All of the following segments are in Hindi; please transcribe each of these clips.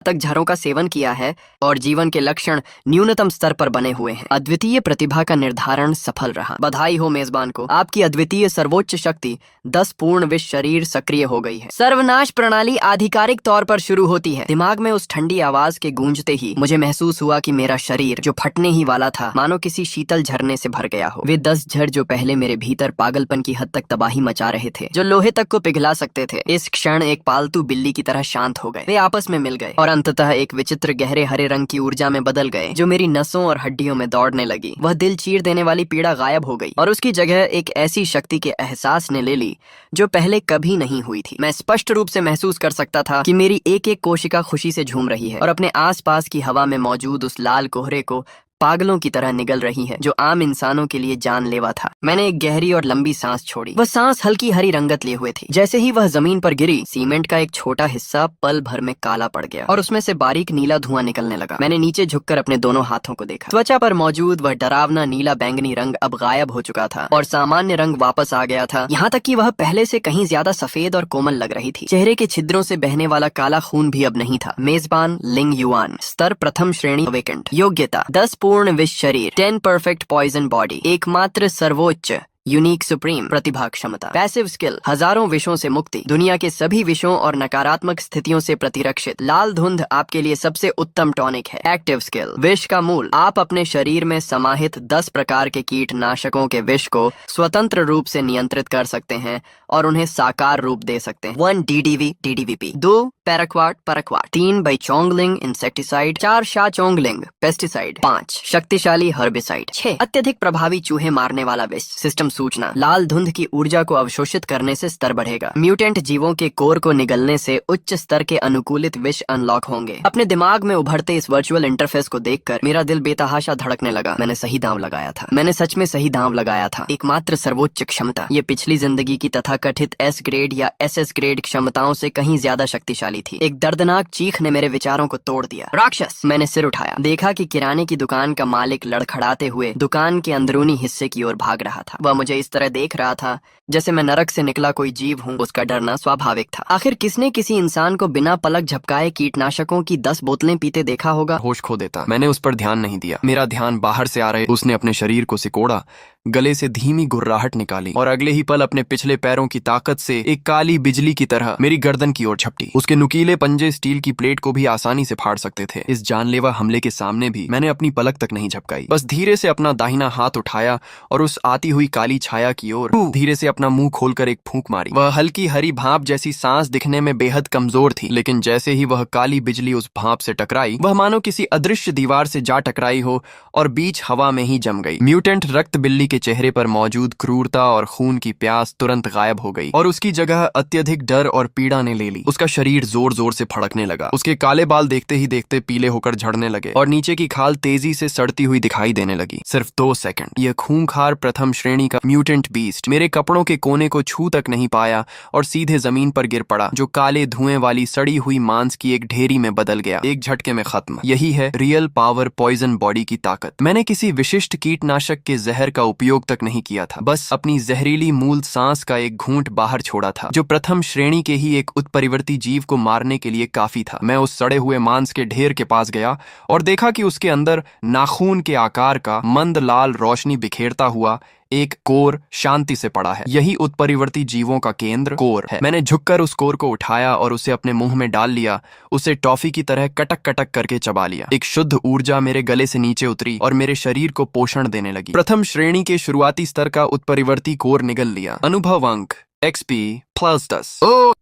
तक झरों का सेवन किया है और जीवन के लक्षण न्यूनतम स्तर पर बने हुए हैं। अद्वितीय प्रतिभा का निर्धारण सफल रहा। बधाई हो मेजबान को, आपकी अद्वितीय सर्वोच्च शक्ति 10 पूर्ण विश्व शरीर सक्रिय हो गई है। सर्वनाश प्रणाली आधिकारिक तौर पर शुरू होती है। दिमाग में उस ठंडी आवाज के गूंजते ही मुझे महसूस हुआ कि मेरा शरीर जो फटने ही वाला था मानो किसी शीतल झरने से भर गया हो। वे 10 झड़ जो पहले मेरे भीतर पागलपन की हद तक तबाही मचा रहे थे, जो लोहे तक को पिघला सकते थे, इस क्षण एक पालतू बिल्ली की तरह शांत हो गए। वे आपस में मिल गए और अंततः एक विचित्र गहरे हरे रंग की ऊर्जा में बदल गए जो मेरी नसों और हड्डियों में दौड़ने लगी। वह दिल चीर देने वाली पीड़ा गायब हो गई और उसकी जगह एक ऐसी शक्ति के एहसास ने ले ली जो पहले कभी नहीं हुई थी। मैं स्पष्ट रूप से महसूस कर सकता था कि मेरी एक एक कोशिका खुशी से झूम रही है और अपने आसपास की हवा में मौजूद उस लाल कोहरे को पागलों की तरह निगल रही है जो आम इंसानों के लिए जानलेवा था। मैंने एक गहरी और लंबी सांस छोड़ी। वह सांस हल्की हरी रंगत लिए हुए थी। जैसे ही वह जमीन पर गिरी, सीमेंट का एक छोटा हिस्सा पल भर में काला पड़ गया और उसमें से बारीक नीला धुआं निकलने लगा। मैंने नीचे झुककर अपने दोनों हाथों को देखा। त्वचा पर मौजूद वह डरावना नीला बैंगनी रंग अब गायब हो चुका था और सामान्य रंग वापस आ गया था। यहाँ तक कि वह पहले से कहीं ज्यादा सफेद और कोमल लग रही थी। चेहरे के छिद्रों से बहने वाला काला खून भी अब नहीं था। मेजबान लिंग युआन, स्तर प्रथम श्रेणी अवेकेंट, योग्यता 10 पूर्ण विश्व शरीर, 10 परफेक्ट पॉइजन बॉडी, एकमात्र सर्वोच्च यूनिक सुप्रीम प्रतिभा क्षमता, पैसिव स्किल, हजारों विषयों से मुक्ति, दुनिया के सभी विषयों और नकारात्मक स्थितियों से प्रतिरक्षित। लाल धुंध आपके लिए सबसे उत्तम टॉनिक है। एक्टिव स्किल, विष का मूल, आप अपने शरीर में समाहित 10 प्रकार के कीटनाशकों के विष को स्वतंत्र रूप से नियंत्रित कर सकते हैं और उन्हें साकार रूप दे सकते हैं। 1 डीडीवी डीडीवीपी, 2 पैराक्वाट परक्वाट, 3 बाइचोंगलिंग इंसेक्टिसाइड, 4 शाचोंगलिंग पेस्टिसाइड, 5 शक्तिशाली हर्बिसाइड, 6 अत्यधिक प्रभावी चूहे मारने वाला विष। सिस्टम सूचना, लाल धुंध की ऊर्जा को अवशोषित करने से स्तर बढ़ेगा। म्यूटेंट जीवों के कोर को निगलने से उच्च स्तर के अनुकूलित विष अनलॉक होंगे। अपने दिमाग में उभरते इस वर्चुअल इंटरफेस को देखकर मेरा दिल बेतहाशा धड़कने लगा। मैंने सही दांव लगाया था। मैंने सच में सही दांव लगाया था। एकमात्र सर्वोच्च क्षमता, ये पिछली जिंदगी की तथाकथित एस ग्रेड या एसएस ग्रेड क्षमताओं से कहीं ज्यादा शक्तिशाली थी। एक दर्दनाक चीख ने मेरे विचारों को तोड़ दिया। राक्षस! मैंने सिर उठाया, देखा कि किराने की दुकान का मालिक लड़खड़ाते हुए दुकान के अंदरूनी हिस्से की ओर भाग रहा था। वह मुझे इस तरह देख रहा था जैसे मैं नरक से निकला कोई जीव हूँ। उसका डरना स्वाभाविक था। आखिर किसने किसी इंसान को बिना पलक झपकाए कीटनाशकों की 10 बोतलें पीते देखा होगा? होश खो देता। मैंने उस पर ध्यान नहीं दिया। मेरा ध्यान बाहर से आ रहे उसने अपने शरीर को सिकोड़ा, गले से धीमी गुर्राहट निकाली और अगले ही पल अपने पिछले पैरों की ताकत से एक काली बिजली की तरह मेरी गर्दन की ओर झपटी। उसके नुकीले पंजे स्टील की प्लेट को भी आसानी से फाड़ सकते थे। इस जानलेवा हमले के सामने भी मैंने अपनी पलक तक नहीं झपकाई। बस धीरे से अपना दाहिना हाथ उठाया और उस आती हुई काली छाया की ओर धीरे से अपना मुंह खोलकर एक फूंक मारी। वह हल्की हरी भाप जैसी सांस दिखने में बेहद कमजोर थी, लेकिन जैसे ही वह काली बिजली उस भाप से टकराई, वह मानो किसी अदृश्य दीवार से जा टकराई हो और बीच हवा में ही जम गई। म्यूटेंट रक्त बिल्ली के चेहरे पर मौजूद क्रूरता और खून की प्यास तुरंत गायब हो गई और उसकी जगह अत्यधिक डर और पीड़ा ने ले ली। उसका शरीर जोर जोर से फड़कने लगा। उसके काले बाल देखते ही देखते पीले होकर झड़ने लगे और नीचे की खाल तेजी से सड़ती हुई दिखाई देने लगी। सिर्फ 2 सेकंड। यह खूंखार प्रथम श्रेणी का म्यूटेंट बीस्ट मेरे कपड़ों के कोने को छू तक नहीं पाया और सीधे जमीन पर गिर पड़ा, जो काले धुएं वाली सड़ी हुई मांस की एक ढेरी में बदल गया। एक झटके में खत्म। यही है रियल पावर पॉइजन बॉडी की ताकत। मैंने किसी विशिष्ट कीटनाशक के जहर का उपयोग तक नहीं किया था, बस अपनी जहरीली मूल सांस का एक घूंट बाहर छोड़ा था, जो प्रथम श्रेणी के ही एक उत्परिवर्ती जीव को मारने के लिए काफी था। मैं उस सड़े हुए मांस के ढेर के पास गया और देखा कि उसके अंदर नाखून के आकार का मंद लाल रोशनी बिखेरता हुआ एक कोर शांति से पड़ा है। यही उत्परिवर्ती जीवों का केंद्र कोर है। मैंने झुककर उस कोर को उठाया और उसे अपने मुंह में डाल लिया। उसे टॉफी की तरह कटक कटक करके चबा लिया। एक शुद्ध ऊर्जा मेरे गले से नीचे उतरी और मेरे शरीर को पोषण देने लगी। प्रथम श्रेणी के शुरुआती स्तर का उत्परिवर्ती कोर निगल लिया। अनुभव अंक XP +10।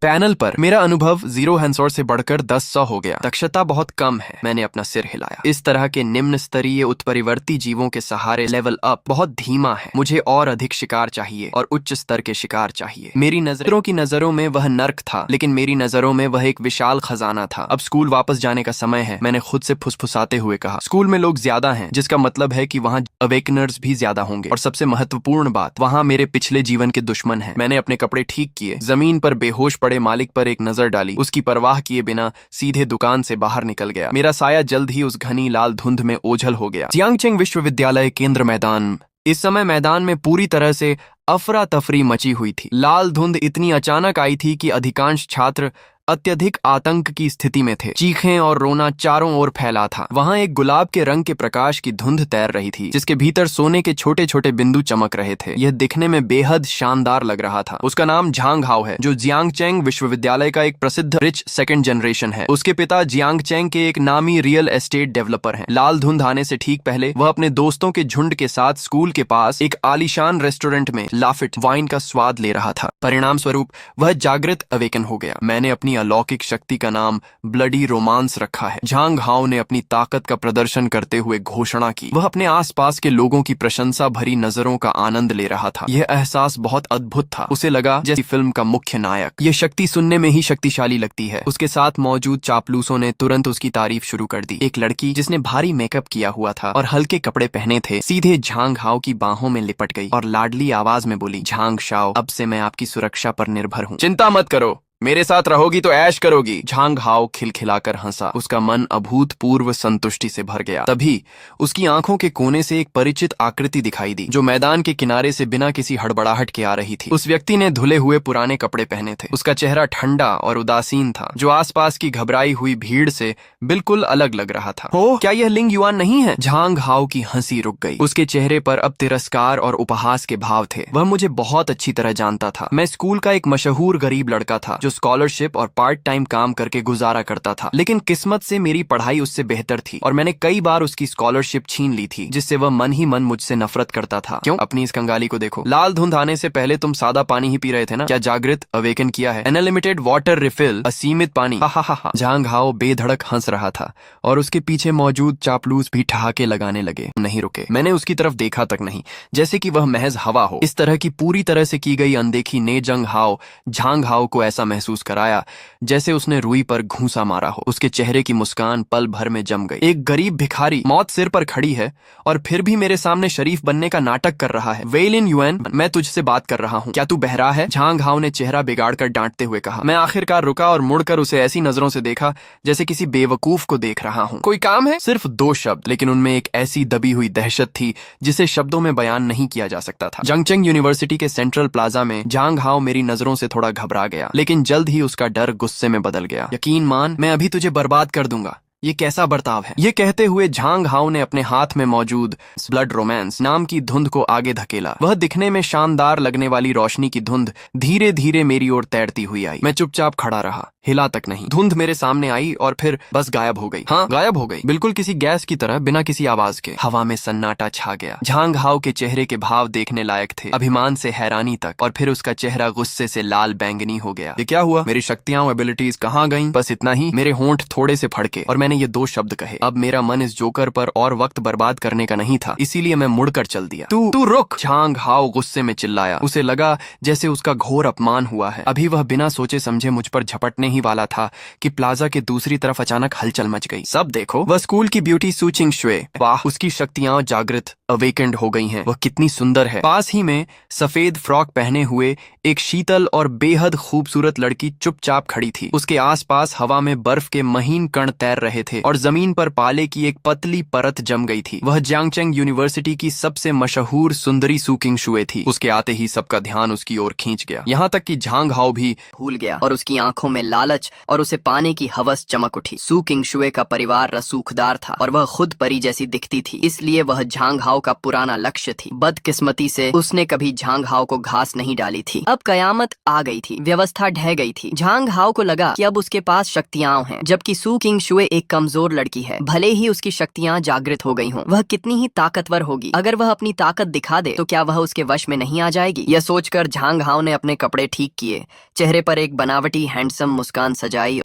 पैनल पर मेरा अनुभव 0 हैंसोर से बढ़कर 10 हो गया। दक्षता बहुत कम है। मैंने अपना सिर हिलाया। इस तरह के निम्न स्तरीय उत्परिवर्ती जीवों के सहारे लेवल अप बहुत धीमा है। मुझे और अधिक शिकार चाहिए और उच्च स्तर के शिकार चाहिए। मेरी नजरों की नजरों में वह नर्क था, लेकिन मेरी नजरों में वह एक विशाल खजाना था। अब स्कूल वापस जाने का समय है, मैंने खुद से फुसफुसाते हुए कहा। स्कूल में लोग ज्यादा हैं, जिसका मतलब है कि वहाँ अवेकनर्स भी ज्यादा होंगे, और सबसे महत्वपूर्ण बात, वहाँ मेरे पिछले जीवन के दुश्मन हैं। मैंने अपने कपड़े ठीक किए, जमीन पर बेहोश पड़े मालिक पर एक नजर डाली, उसकी परवाह किए बिना सीधे दुकान से बाहर निकल गया। मेरा साया जल्द ही उस घनी लाल धुंध में ओझल हो गया। जियांगचेंग विश्वविद्यालय केंद्र मैदान। इस समय मैदान में पूरी तरह से अफरा तफरी मची हुई थी। लाल धुंध इतनी अचानक आई थी कि अधिकांश छात्र अत्यधिक आतंक की स्थिति में थे। चीखें और रोना चारों ओर फैला था। वहां एक गुलाब के रंग के प्रकाश की धुंध तैर रही थी, जिसके भीतर सोने के छोटे छोटे बिंदु चमक रहे थे। यह दिखने में बेहद शानदार लग रहा था। उसका नाम झांग हाओ है, जो जियांगचेंग विश्वविद्यालय का एक प्रसिद्ध रिच सेकंड जनरेशन है। उसके पिता जियांगचेंग के एक नामी रियल एस्टेट डेवलपर हैं। लाल धुंध आने से ठीक पहले वह अपने दोस्तों के झुंड के साथ स्कूल के पास एक आलीशान रेस्टोरेंट में लाफिट वाइन का स्वाद ले रहा था। परिणाम स्वरूप वह जागृत अवेकन हो गया। मैंने अपनी अलौकिक शक्ति का नाम ब्लडी रोमांस रखा है। झांग हाओ ने अपनी ताकत का प्रदर्शन करते हुए घोषणा की। वह अपने आसपास के लोगों की प्रशंसा भरी नजरों का आनंद ले रहा था। यह एहसास बहुत अद्भुत था। उसे लगा जैसे फिल्म का मुख्य नायक। यह शक्ति सुनने में ही शक्तिशाली लगती है। उसके साथ मौजूद चापलूसों ने तुरंत उसकी तारीफ शुरू कर दी। एक लड़की जिसने भारी मेकअप किया हुआ था और हल्के कपड़े पहने थे, सीधे झांग हाओ की बाहों में लिपट गई और लाडली आवाज में बोली, झांग शाओ, अब से मैं आपकी सुरक्षा पर निर्भर हूँ। चिंता मत करो, मेरे साथ रहोगी तो ऐश करोगी। झांग हाओ खिलखिलाकर हंसा। उसका मन अभूतपूर्व संतुष्टि से भर गया। तभी उसकी आंखों के कोने से एक परिचित आकृति दिखाई दी, जो मैदान के किनारे से बिना किसी हड़बड़ाहट के आ रही थी। उस व्यक्ति ने धुले हुए पुराने कपड़े पहने थे। उसका चेहरा ठंडा और उदासीन था, जो आसपास की घबराई हुई भीड़ से बिल्कुल अलग लग रहा था। हो, क्या यह लिंग युआन नहीं है? झांग हाओ की हंसी रुक गई। उसके चेहरे पर अब तिरस्कार और उपहास के भाव थे। वह मुझे बहुत अच्छी तरह जानता था। मैं स्कूल का एक मशहूर गरीब लड़का था, स्कॉलरशिप और पार्ट टाइम काम करके गुजारा करता था। लेकिन किस्मत से मेरी पढ़ाई उससे बेहतर थी और मैंने कई बार उसकी स्कॉलरशिप छीन ली थी, जिससे वह मन ही मन मुझसे नफरत करता था। क्यों? अपनी इस कंगाली को देखो। लाल धुंध आने से पहले तुम सादा पानी ही पी रहे थे ना? क्या जागृत अवेकन किया है? अनलिमिटेड वाटर रिफिल, असीमित पानी। हा। झांग हाओ बेधड़क हंस रहा था और उसके पीछे मौजूद चापलूस भी ठहाके लगाने लगे। नहीं रुके। मैंने उसकी तरफ देखा तक नहीं, जैसे कि वह महज हवा हो। इस तरह की पूरी तरह से की गई अनदेखी ने झांग हाओ को ऐसा महसूस कराया जैसे उसने रुई पर घूंसा मारा हो। उसके चेहरे की मुस्कान पल भर में जम गई। एक गरीब भिखारी मौत सिर पर खड़ी है और फिर भी मेरे सामने शरीफ बनने का नाटक कर रहा है। वेलिन युएन, मैं तुझसे बात कर रहा हूँ, क्या तू बहरा है? झांग हाओ ने चेहरा बिगाड़कर डांटते हुए कहा। मैं आखिरकार रुका और मुड़कर उसे ऐसी नजरों से देखा जैसे किसी बेवकूफ को देख रहा हूँ। कोई काम है? सिर्फ 2 शब्द, लेकिन उनमें एक ऐसी दबी हुई दहशत थी जिसे शब्दों में बयान नहीं किया जा सकता था। जंगचेंग यूनिवर्सिटी के सेंट्रल प्लाजा में झांग हाओ मेरी नजरों से थोड़ा घबरा गया, लेकिन जल्द ही उसका डर गुस्से में बदल गया। यकीन मान, मैं अभी तुझे बर्बाद कर दूंगा। ये कैसा बर्ताव है? ये कहते हुए झांग हाओ ने अपने हाथ में मौजूद ब्लड रोमांस नाम की धुंध को आगे धकेला। वह दिखने में शानदार लगने वाली रोशनी की धुंध धीरे धीरे मेरी ओर तैरती हुई आई। मैं चुपचाप खड़ा रहा, हिला तक नहीं। धुंध मेरे सामने आई और फिर बस गायब हो गई। हाँ, गायब हो गई, बिल्कुल किसी गैस की तरह, बिना किसी आवाज के। हवा में सन्नाटा छा गया। झांग हाओ के चेहरे के भाव देखने लायक थे, अभिमान से हैरानी तक, और फिर उसका चेहरा गुस्से से लाल बैंगनी हो गया। ये क्या हुआ? मेरी शक्तियां और एबिलिटीज कहाँ गईं? बस इतना ही। मेरे होंठ थोड़े से फड़के और मैंने ये 2 शब्द कहे। अब मेरा मन इस जोकर पर और वक्त बर्बाद करने का नहीं था, इसीलिए मैं मुड़कर चल दिया। तू रुक! झांग हाओ गुस्से में चिल्लाया। उसे लगा जैसे उसका घोर अपमान हुआ है। अभी वह बिना सोचे समझे मुझ पर झपटने ही वाला था कि प्लाजा के दूसरी तरफ अचानक हलचल मच गई। सब देखो, वह स्कूल की ब्यूटी सू चिंग शुए। वाह, उसकी शक्तियां जागृत अवेकेंड हो गई हैं। वह कितनी सुंदर है। पास ही में सफेद फ्रॉक पहने हुए एक शीतल और बेहद खूबसूरत लड़की चुपचाप खड़ी थी। उसके आसपास हवा में बर्फ के महीन कण तैर रहे थे और जमीन पर पाले की एक पतली परत जम गई थी। वह जियांगचेंग यूनिवर्सिटी की सबसे मशहूर सुंदरी सू किंग शुए थी। उसके आते ही सबका ध्यान उसकी ओर खींच गया, यहाँ तक कि झांग हाओ भी भूल गया और उसकी आंखों में लालच और उसे पाने की हवस चमक उठी। सू किंग शुए का परिवार रसूखदार था और वह खुद परी जैसी दिखती थी, इसलिए वह झांग हाओ का पुराना लक्ष्य थी। बदकिस्मती से उसने कभी झांग हाओ को घास नहीं डाली थी। अब कयामत आ गई थी, व्यवस्था ढह गई थी। झांग हाओ को लगा कि अब उसके पास शक्तियां हैं, जबकि सू किंग शुए एक कमजोर लड़की है। भले ही उसकी शक्तियां जागृत हो गई हों, वह कितनी ही ताकतवर होगी। अगर वह अपनी ताकत दिखा दे तो क्या वह उसके वश में नहीं आ जाएगी? यह सोचकर झांग हाओ ने अपने कपड़े ठीक किए, चेहरे पर एक बनावटी हैंडसम मुस्कान सजाई